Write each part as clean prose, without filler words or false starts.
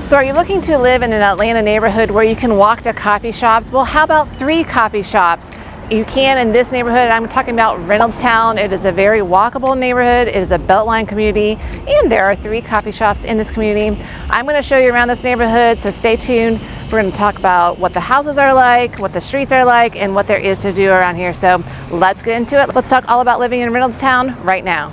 So are you looking to live in an Atlanta neighborhood where you can walk to coffee shops? Well, how about 3 coffee shops? You can in this neighborhood. I'm talking about Reynoldstown. It is a very walkable neighborhood. It is a Beltline community, and there are 3 coffee shops in this community. I'm going to show you around this neighborhood, so stay tuned. We're going to talk about what the houses are like, what the streets are like, and what there is to do around here. So let's get into it. Let's talk all about living in Reynoldstown right now.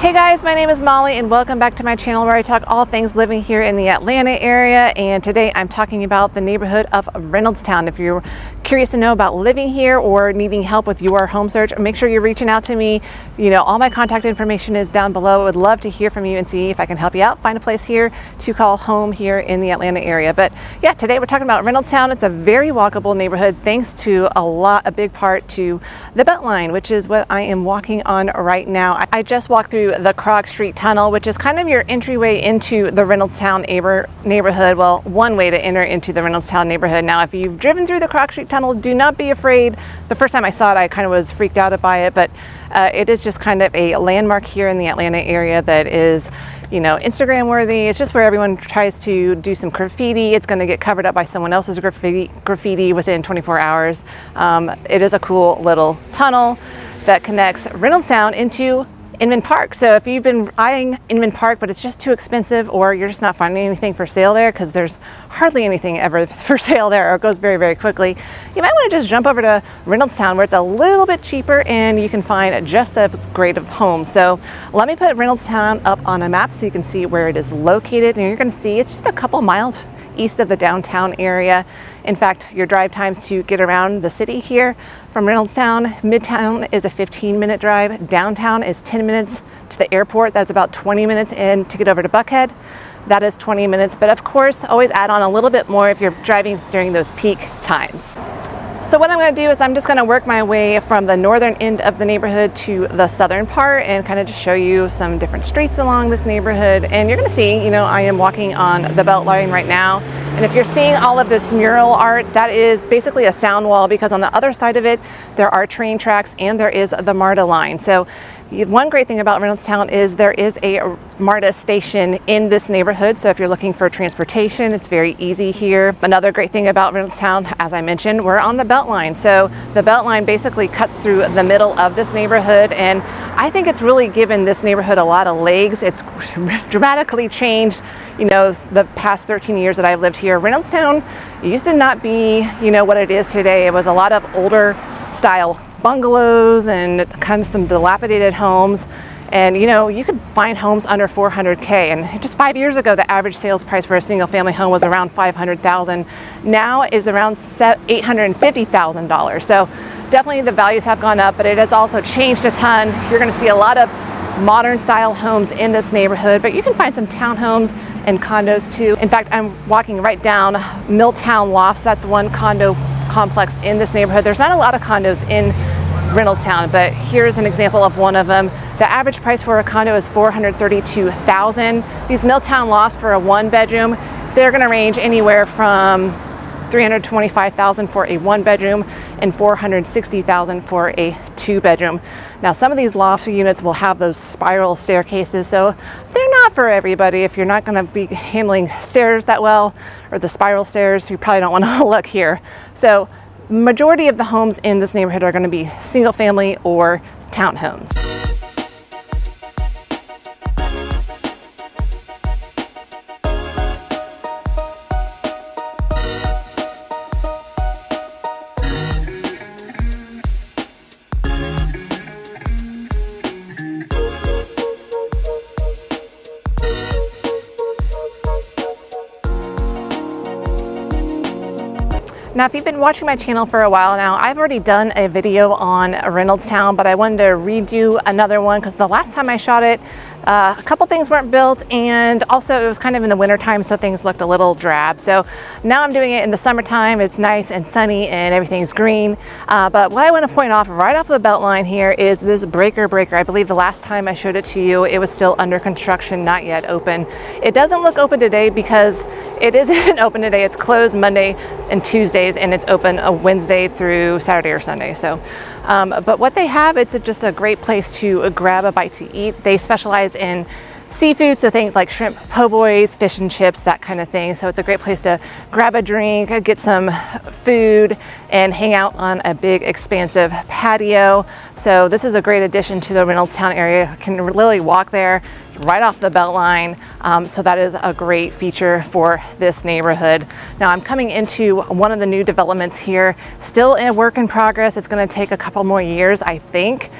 Hey guys, my name is Molly and welcome back to my channel where I talk all things living here in the Atlanta area, and today I'm talking about the neighborhood of Reynoldstown. If you're curious to know about living here or needing help with your home search, make sure you're reaching out to me. You know, all my contact information is down below. I would love to hear from you and see if I can help you out, find a place here to call home here in the Atlanta area. But yeah, today we're talking about Reynoldstown. It's a very walkable neighborhood thanks to a big part to the Beltline, which is what I am walking on right now. I just walked through the Krog Street Tunnel, which is kind of your entryway into the Reynoldstown neighborhood. Well, one way to enter into the Reynoldstown neighborhood. Now, if you've driven through the Krog Street Tunnel, do not be afraid. The first time I saw it, I kind of was freaked out by it, but it is just kind of a landmark here in the Atlanta area that is, you know, Instagram worthy. It's just where everyone tries to do some graffiti. It's going to get covered up by someone else's graffiti within 24 hours. It is a cool little tunnel that connects Reynoldstown into Inman Park. So if you've been eyeing Inman Park, but it's just too expensive, or you're just not finding anything for sale there, because there's hardly anything ever for sale there, or it goes very, very quickly, you might want to just jump over to Reynoldstown where it's a little bit cheaper and you can find just as great of homes. So let me put Reynoldstown up on a map so you can see where it is located, and you're going to see it's just a couple miles east of the downtown area. In fact, your drive times to get around the city here from Reynoldstown, Midtown is a 15-minute drive. Downtown is 10 minutes to the airport. That's about 20 minutes in to get over to Buckhead. That is 20 minutes, but of course, always add on a little bit more if you're driving during those peak times. So what I'm going to do is I'm just going to work my way from the northern end of the neighborhood to the southern part and kind of just show you some different streets along this neighborhood. And you're going to see, you know, I am walking on the Beltline right now. And if you're seeing all of this mural art, that is basically a sound wall, because on the other side of it, there are train tracks and there is the MARTA line. So one great thing about Reynoldstown is there is a MARTA station in this neighborhood. So if you're looking for transportation, it's very easy here. Another great thing about Reynoldstown, as I mentioned, we're on the Beltline. So the Beltline basically cuts through the middle of this neighborhood, and I think it's really given this neighborhood a lot of legs. It's dramatically changed, you know, the past 13 years that I've lived here. Reynoldstown used to not be, you know, what it is today. It was a lot of older style bungalows and kind of some dilapidated homes. And you know, you could find homes under $400K, and just 5 years ago the average sales price for a single family home was around $500,000. Now it is around $850,000. So definitely the values have gone up, but it has also changed a ton. You're going to see a lot of modern style homes in this neighborhood, but you can find some townhomes and condos too. In fact, I'm walking right down Milltown Lofts. That's one condo complex in this neighborhood. There's not a lot of condos in Reynoldstown, but here's an example of one of them. The average price for a condo is $432,000. These Milltown Lofts for a 1-bedroom, they're going to range anywhere from $325,000 for a 1-bedroom and $460,000 for a 2-bedroom. Now, some of these loft units will have those spiral staircases, so they're not for everybody. If you're not going to be handling stairs that well, or the spiral stairs, you probably don't want to look here. So majority of the homes in this neighborhood are going to be single family or townhomes. Now, if you've been watching my channel for a while now, I've already done a video on Reynoldstown, but I wanted to redo another one because the last time I shot it, A couple things weren't built, and also it was kind of in the winter time, so things looked a little drab. So now I'm doing it in the summertime. It's nice and sunny and everything's green. But what I want to point off right off the Beltline here is this breaker. I believe the last time I showed it to you, it was still under construction, not yet open. It doesn't look open today because it isn't open today. It's closed Monday and Tuesdays, and it's open a Wednesday through Saturday or Sunday. So, but what they have, it's just a great place to grab a bite to eat. They specialize in seafood, so things like shrimp po' boys, fish and chips, that kind of thing. So it's a great place to grab a drink, get some food, and hang out on a big expansive patio. So this is a great addition to the Reynoldstown area. You can literally walk there right off the Beltline. So that is a great feature for this neighborhood. Now I'm coming into one of the new developments here, still a work in progress. It's going to take a couple more years, I think,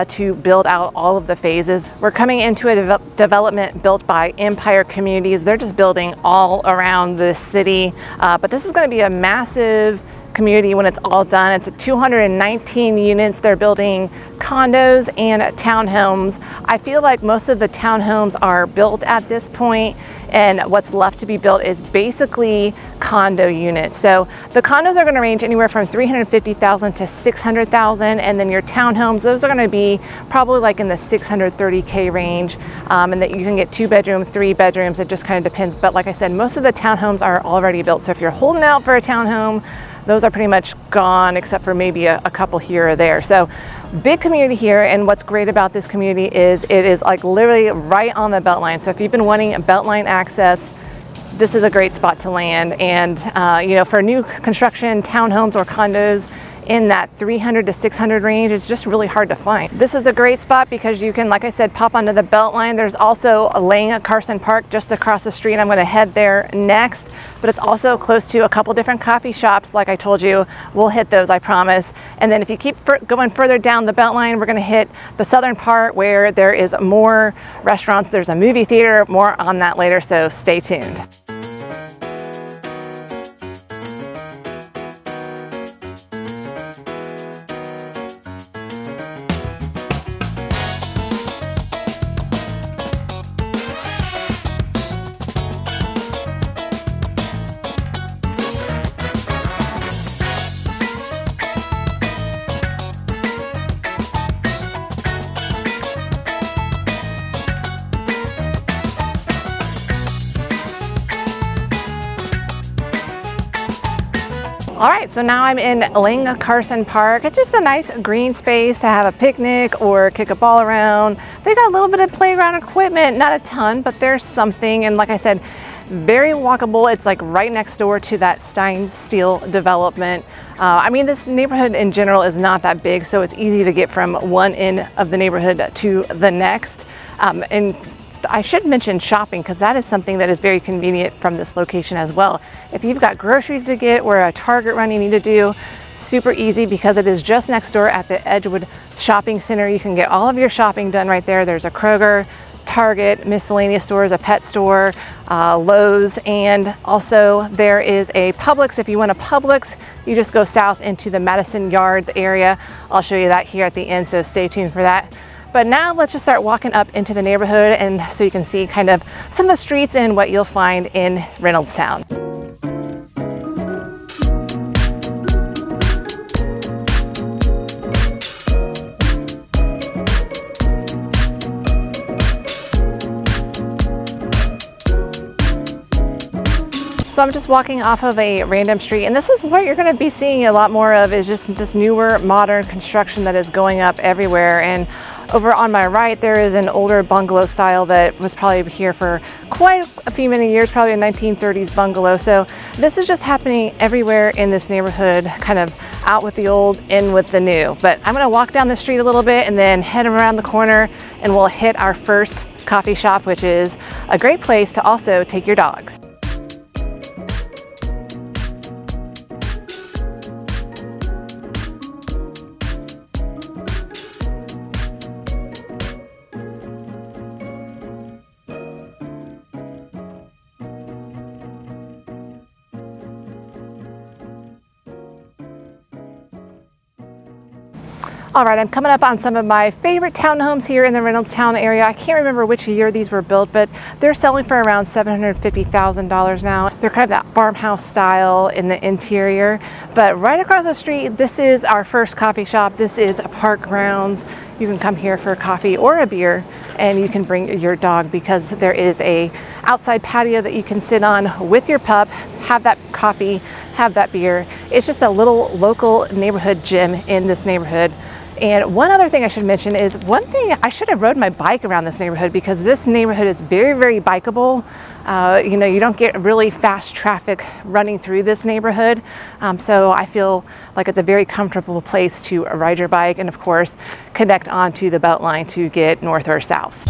to build out all of the phases. We're coming into a development built by Empire Communities. They're just building all around the city, but this is going to be a massive community when it's all done. It's 219 units. They're building condos and townhomes. I feel like most of the townhomes are built at this point, and what's left to be built is basically condo units. So the condos are going to range anywhere from $350,000 to $600,000, and then your townhomes, those are going to be probably like in the $630K range, and that you can get 2-bedroom, 3 bedrooms. It just kind of depends. But like I said, most of the townhomes are already built. So if you're holding out for a townhome, those are pretty much gone, except for maybe a couple here or there. So big community here, and what's great about this community is it is like literally right on the Beltline. So if you've been wanting a Beltline access, this is a great spot to land. And you know, for new construction, townhomes or condos in that 300 to 600 range, it's just really hard to find. This is a great spot because you can, like I said, pop onto the Beltline. There's also a Carson Park just across the street. I'm going to head there next, but it's also close to a couple different coffee shops. Like I told you, we'll hit those, I promise. And then if you keep going further down the Beltline, we're going to hit the southern part where there is more restaurants. There's a movie theater, more on that later, so stay tuned. All right, so now I'm in Carson Park. It's just a nice green space to have a picnic or kick a ball around. They got a little bit of playground equipment, not a ton, but there's something. And like I said, very walkable. It's like right next door to that Stein Steel development. I mean, this neighborhood in general is not that big, so it's easy to get from one end of the neighborhood to the next. And I should mention shopping, because that is something that is very convenient from this location as well. If you've got groceries to get or a Target run you need to do, super easy because it is just next door at the Edgewood Shopping Center. You can get all of your shopping done right there. There's a Kroger, Target, miscellaneous stores, a pet store, Lowe's, and also there is a Publix. If you want a Publix, you just go south into the Madison Yards area. I'll show you that here at the end, so stay tuned for that. But now let's just start walking up into the neighborhood, and so you can see kind of some of the streets and what you'll find in Reynoldstown. So I'm just walking off of a random street, and this is what you're going to be seeing a lot more of, is just this newer modern construction that is going up everywhere. And over on my right, there is an older bungalow style that was probably here for quite a few many years, probably a 1930s bungalow. So this is just happening everywhere in this neighborhood, kind of out with the old, in with the new. But I'm going to walk down the street a little bit and then head around the corner, and we'll hit our first coffee shop, which is a great place to also take your dogs. All right, I'm coming up on some of my favorite townhomes here in the Reynoldstown area. I can't remember which year these were built, but they're selling for around $750,000 now. They're kind of that farmhouse style in the interior. But right across the street, this is our first coffee shop. This is Park Grounds. You can come here for a coffee or a beer, and you can bring your dog because there is a outside patio that you can sit on with your pup, have that coffee, have that beer. It's just a little local neighborhood gym in this neighborhood. And one other thing I should mention is I should have rode my bike around this neighborhood because this neighborhood is very, very bikeable. You know, you don't get really fast traffic running through this neighborhood. So I feel like it's a very comfortable place to ride your bike and of course connect onto the Beltline to get north or south.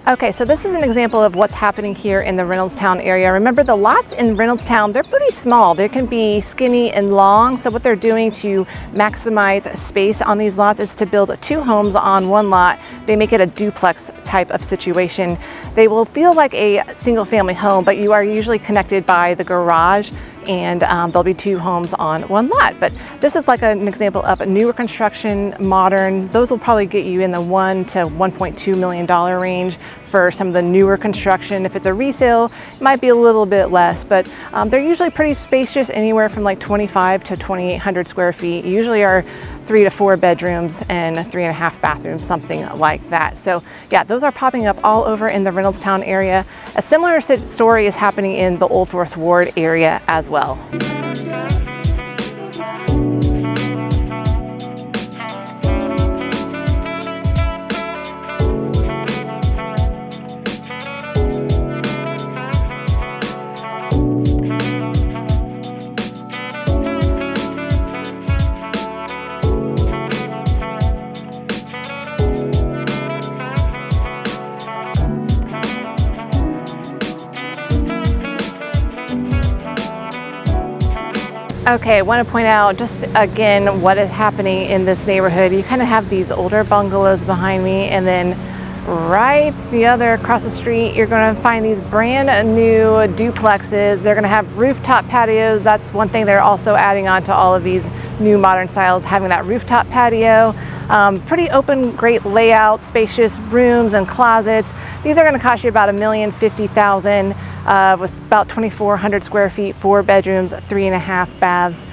Okay, so this is an example of what's happening here in the Reynoldstown area. Remember, the lots in Reynoldstown, they're pretty small. They can be skinny and long. So what they're doing to maximize space on these lots is to build 2 homes on one lot. They make it a duplex type of situation. They will feel like a single family home, but you are usually connected by the garage, and there'll be 2 homes on one lot. But this is like an example of a newer construction, modern. Those will probably get you in the $1 to $1.2 million range for some of the newer construction. If it's a resale, it might be a little bit less, but they're usually pretty spacious, anywhere from like 25 to 2,800 square feet. Usually are 3 to 4 bedrooms and 3.5 bathrooms, something like that. So yeah, those are popping up all over in the Reynoldstown area. A similar story is happening in the Old Fourth Ward area as well. Okay, I want to point out just again what is happening in this neighborhood. You kind of have these older bungalows behind me, and then right the other across the street, you're going to find these brand new duplexes. They're going to have rooftop patios. That's one thing they're also adding on to all of these new modern styles, having that rooftop patio. Pretty open, great layout, spacious rooms and closets. These are going to cost you about $1,050,000 with about 2,400 square feet, 4 bedrooms, 3.5 baths.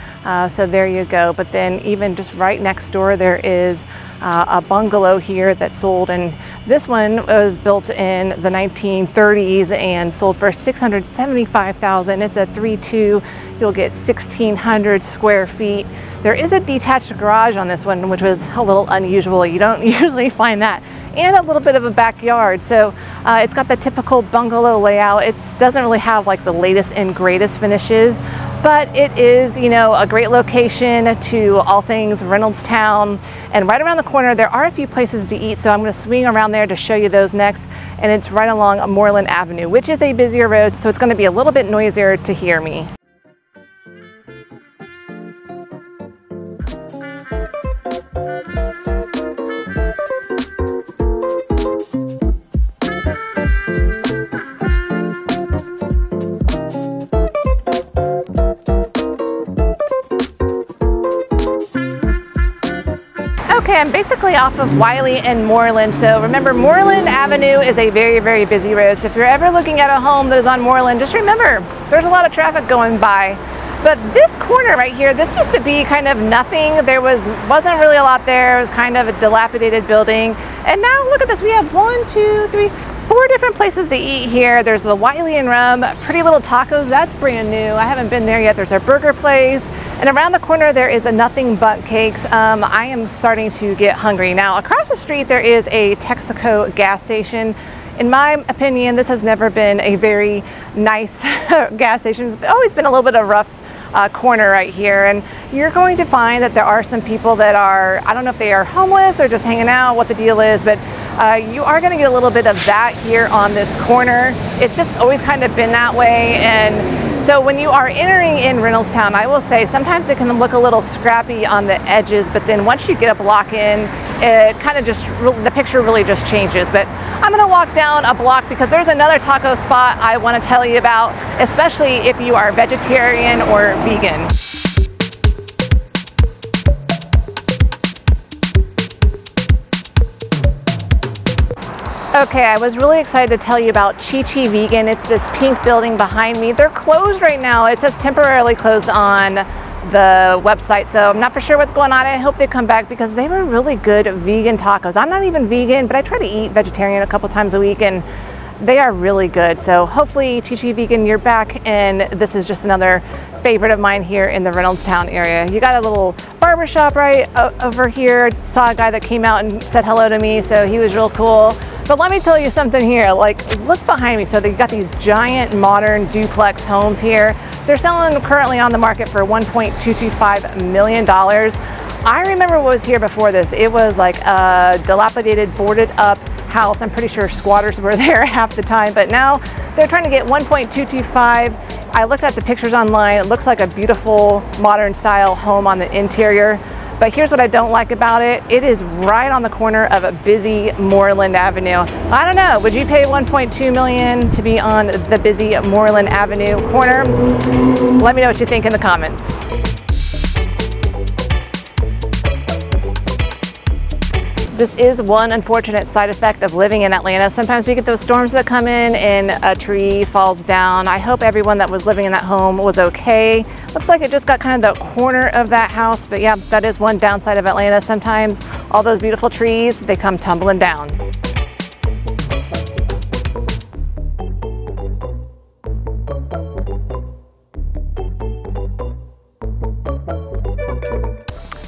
So there you go. But then even just right next door, there is a bungalow here that sold, and this one was built in the 1930s and sold for $675,000. It's a 3-2. You'll get 1,600 square feet. There is a detached garage on this one, which was a little unusual. You don't usually find that. And a little bit of a backyard. So it's got the typical bungalow layout. It doesn't really have like the latest and greatest finishes, but it is, you know, a great location to all things Reynoldstown. And right around the corner, there are a few places to eat. So I'm going to swing around there to show you those next. And it's right along Moreland Avenue, which is a busier road. So it's going to be a little bit noisier to hear me. Okay, I'm basically off of Wiley and Moreland. So remember, Moreland Avenue is a very, very busy road. So if you're ever looking at a home that is on Moreland, just remember, there's a lot of traffic going by. But this corner right here, this used to be kind of nothing. There wasn't really a lot there. It was kind of a dilapidated building. And now look at this, we have 1, 2, 3, 4 different places to eat here. There's the Wiley and Rum, Pretty Little Tacos, that's brand new. I haven't been there yet. There's a burger place. And around the corner, there is a Nothing But Cakes. I am starting to get hungry. Now, across the street, there is a Texaco gas station. In my opinion, this has never been a very nice gas station. It's always been a little bit of a rough corner right here. And you're going to find that there are some people that are, I don't know if they are homeless or just hanging out, what the deal is, but You are going to get a little bit of that here on this corner. It's just always kind of been that way. And so when you are entering in Reynoldstown, I will say sometimes it can look a little scrappy on the edges, but then once you get a block in, it kind of just, the picture really just changes. But I'm going to walk down a block because there's another taco spot I want to tell you about, especially if you are vegetarian or vegan. Okay, I was really excited to tell you about Chi Chi Vegan. It's this pink building behind me. They're closed right now. It says temporarily closed on the website, so I'm not for sure what's going on. I hope they come back because they were really good vegan tacos. I'm not even vegan, but I try to eat vegetarian a couple times a week, and they are really good. So hopefully Chi Chi Vegan, you're back, and this is just another favorite of mine here in the Reynoldstown area. You got a little barber shop right over here. Saw a guy that came out and said hello to me, so he was real cool. But let me tell you something here, like look behind me. So they've got these giant modern duplex homes here. They're selling them currently on the market for $1.225 million. I remember what was here before this. It was like a dilapidated, boarded up house. I'm pretty sure squatters were there half the time, but now they're trying to get 1.225. I looked at the pictures online. It looks like a beautiful modern style home on the interior. But here's what I don't like about it. It is right on the corner of a busy Moreland Avenue. I don't know, would you pay $1.2 million to be on the busy Moreland Avenue corner? Let me know what you think in the comments. This is one unfortunate side effect of living in Atlanta. Sometimes we get those storms that come in and a tree falls down. I hope everyone that was living in that home was okay. Looks like it just got kind of the corner of that house, but yeah, that is one downside of Atlanta. Sometimes all those beautiful trees, they come tumbling down.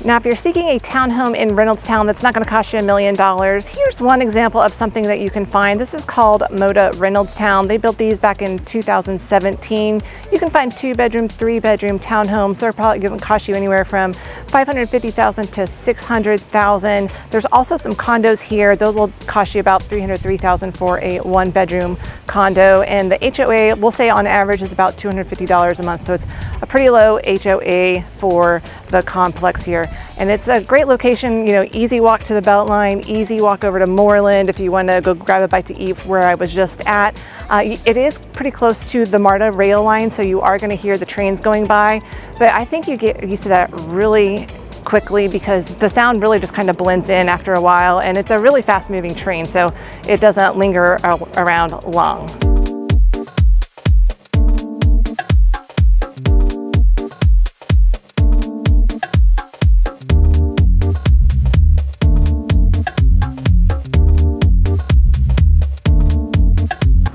Now, if you're seeking a townhome in Reynoldstown that's not going to cost you $1 million, here's one example of something that you can find. This is called Moda Reynoldstown. They built these back in 2017. You can find 2-bedroom, 3-bedroom townhomes. They're probably going to cost you anywhere from $550,000 to $600,000. There's also some condos here. Those will cost you about $303,000 for a 1-bedroom condo, and the HOA, we'll say on average, is about $250 a month. So it's a pretty low HOA for the complex here. And it's a great location, you know, easy walk to the Beltline, easy walk over to Moreland if you want to go grab a bite to eat where I was just at. It is pretty close to the MARTA rail line, so you are going to hear the trains going by, but I think you get used to that really quickly because the sound really just kind of blends in after a while, and it's a really fast moving train, so it doesn't linger around long.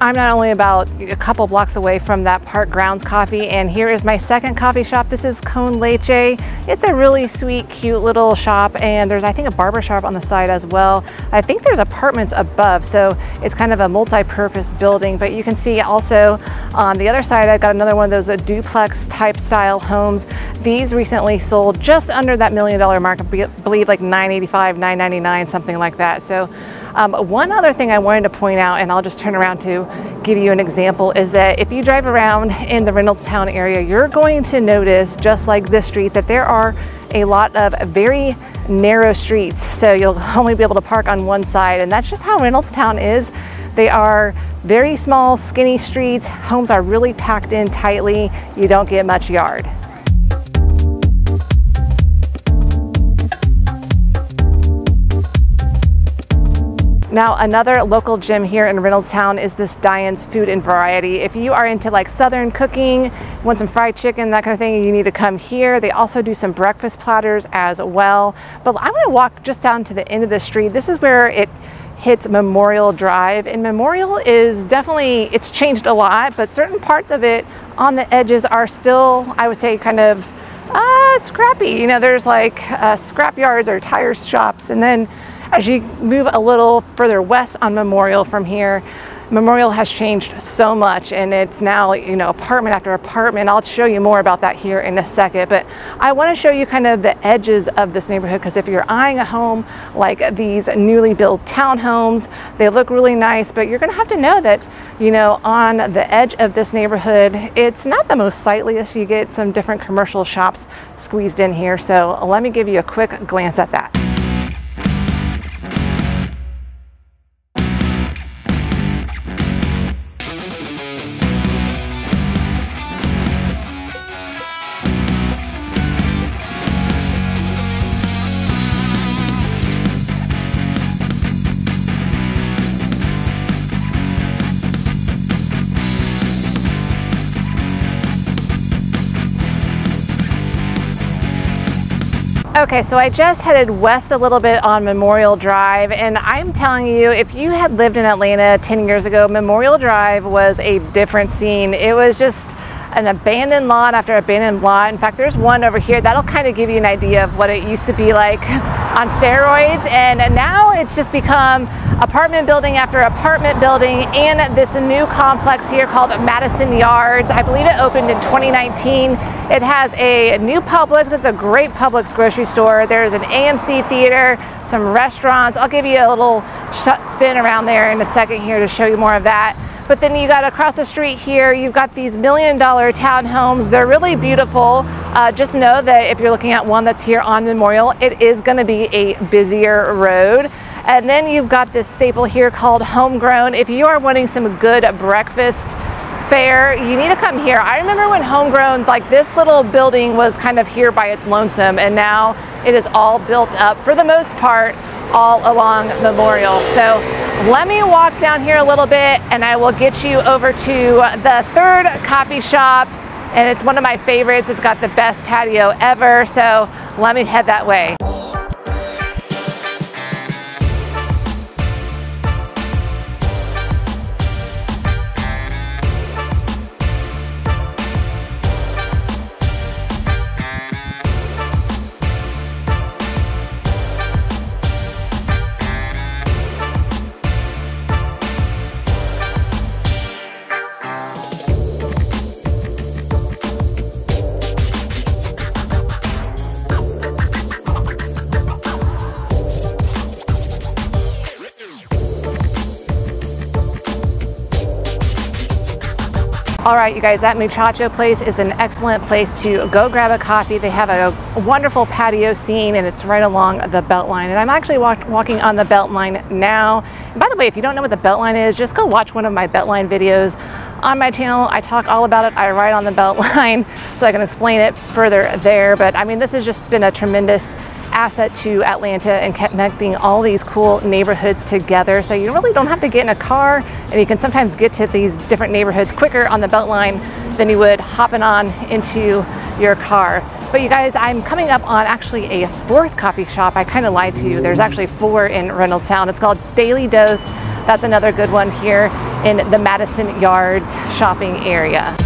I'm not only about a couple blocks away from that Park Grounds Coffee, and here is my second coffee shop. This is Con Leche. It's a really sweet, cute little shop, and there's, I think, a barber shop on the side as well. I think there's apartments above, so it's kind of a multi-purpose building, but you can see also on the other side, I've got another one of those duplex type style homes. These recently sold just under that $1 million mark, I believe like $985, $999, something like that. So one other thing I wanted to point out, and I'll just turn around to give you an example, is that if you drive around in the Reynoldstown area, you're going to notice, just like this street, that there are a lot of very narrow streets. So you'll only be able to park on one side, and that's just how Reynoldstown is. They are very small, skinny streets. Homes are really packed in tightly. You don't get much yard. Now, another local gym here in Reynoldstown is this Diane's Food and Variety. If you are into like Southern cooking, want some fried chicken, that kind of thing, you need to come here. They also do some breakfast platters as well. But I'm going to walk just down to the end of the street. This is where it hits Memorial Drive, and Memorial is definitely, it's changed a lot, but certain parts of it on the edges are still, I would say, kind of scrappy. You know, there's like scrap yards or tire shops, and then as you move a little further west on Memorial from here, Memorial has changed so much, and it's now, you know, apartment after apartment. I'll show you more about that here in a second, but I want to show you kind of the edges of this neighborhood, because if you're eyeing a home like these newly built townhomes, they look really nice, but you're going to have to know that, you know, on the edge of this neighborhood, it's not the most sightliest. You get some different commercial shops squeezed in here, so let me give you a quick glance at that. Okay, so I just headed west a little bit on Memorial Drive, and I'm telling you, if you had lived in Atlanta 10 years ago, Memorial Drive was a different scene. It was just an abandoned lot after abandoned lot. In fact, there's one over here that'll kind of give you an idea of what it used to be like on steroids, and now it's just become apartment building after apartment building, and this new complex here called Madison Yards. I believe it opened in 2019. It has a new Publix. It's a great Publix grocery store. There's an AMC theater, some restaurants. I'll give you a little spin around there in a second here to show you more of that. But then you got across the street here, you've got these $1 million townhomes. They're really beautiful. Just know that if you're looking at one that's here on Memorial, it is going to be a busier road. And then you've got this staple here called Homegrown. If you are wanting some good breakfast fare, you need to come here. I remember when Homegrown, like this little building was kind of here by its lonesome, and now it is all built up for the most part all along Memorial. So let me walk down here a little bit and I will get you over to the third coffee shop, and it's one of my favorites. It's got the best patio ever, so let me head that way. All right, you guys, that Muchacho place is an excellent place to go grab a coffee. They have a wonderful patio scene, and it's right along the Beltline. And I'm actually walking on the Beltline now. And by the way, if you don't know what the Beltline is, just go watch one of my Beltline videos on my channel. I talk all about it. I ride on the Beltline, so I can explain it further there. But I mean, this has just been a tremendous asset to Atlanta and connecting all these cool neighborhoods together. So you really don't have to get in a car, and you can sometimes get to these different neighborhoods quicker on the Beltline than you would hopping on into your car. But you guys, I'm coming up on actually a fourth coffee shop. I kind of lied to you. There's actually 4 in Reynoldstown. It's called Daily Dose. That's another good one here in the Madison Yards shopping area.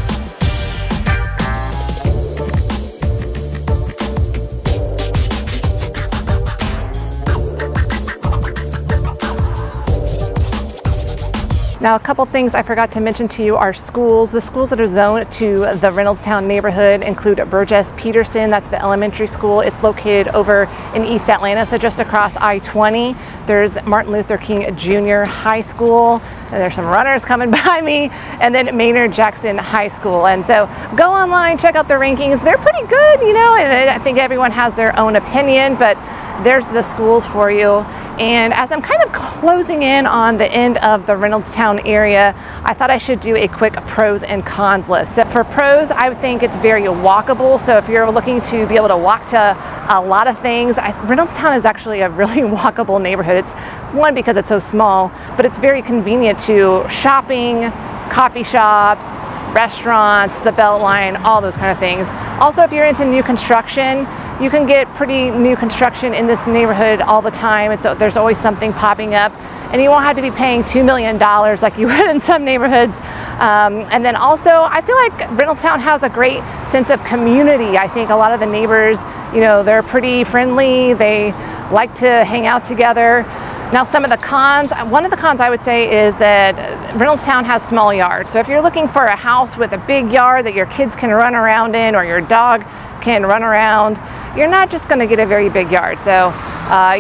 Now, a couple things I forgot to mention to you are schools. The schools that are zoned to the Reynoldstown neighborhood include Burgess Peterson. That's the elementary school. It's located over in East Atlanta, so just across I-20. There's Martin Luther King Jr. High School. And there's some runners coming by me. And then Maynard Jackson High School. And so go online, check out the rankings. They're pretty good, you know, and I think everyone has their own opinion, but there's the schools for you. And as I'm kind of closing in on the end of the Reynoldstown area, I thought I should do a quick pros and cons list. So for pros, I think it's very walkable. So if you're looking to be able to walk to a lot of things, Reynoldstown is actually a really walkable neighborhood. It's one, because it's so small, but it's very convenient to shopping, coffee shops, restaurants, the Beltline, all those kind of things. Also, if you're into new construction, you can get pretty new construction in this neighborhood all the time. There's always something popping up, and you won't have to be paying $2 million like you would in some neighborhoods. And then also, I feel like Reynoldstown has a great sense of community. I think a lot of the neighbors, you know, they're pretty friendly. They like to hang out together. Now some of the cons, one of the cons I would say is that Reynoldstown has small yards. So if you're looking for a house with a big yard that your kids can run around in or your dog can run around, you're not just going to get a very big yard. So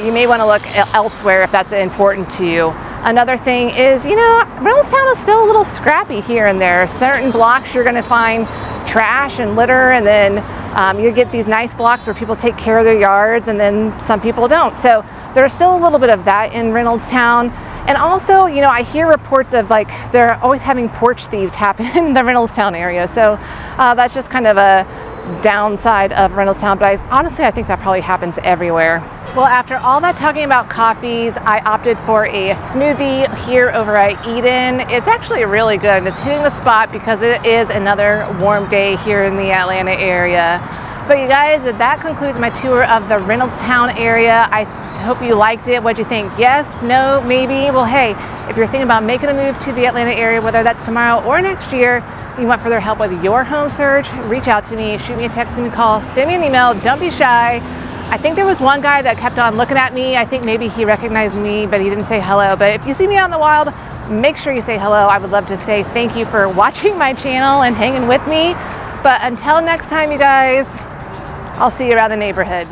you may want to look elsewhere if that's important to you. Another thing is, you know, Reynoldstown is still a little scrappy here and there. Certain blocks you're going to find trash and litter, and then you get these nice blocks where people take care of their yards, and then some people don't. So there's still a little bit of that in Reynoldstown. And also, you know, I hear reports of like they're always having porch thieves happen in the Reynoldstown area. So that's just kind of a downside of Reynoldstown, but honestly I think that probably happens everywhere. Well, after all that talking about coffees, I opted for a smoothie here over at Eden. It's actually really good. It's hitting the spot because it is another warm day here in the Atlanta area. But you guys, that concludes my tour of the Reynoldstown area. I hope you liked it. What'd you think? Yes? No? Maybe? Well, hey, if you're thinking about making a move to the Atlanta area, whether that's tomorrow or next year, you want further help with your home search, reach out to me, shoot me a text, give me a call, send me an email, don't be shy. I think there was one guy that kept on looking at me. I think maybe he recognized me, but he didn't say hello. But if you see me out in the wild, make sure you say hello. I would love to say thank you for watching my channel and hanging with me. But until next time, you guys, I'll see you around the neighborhood.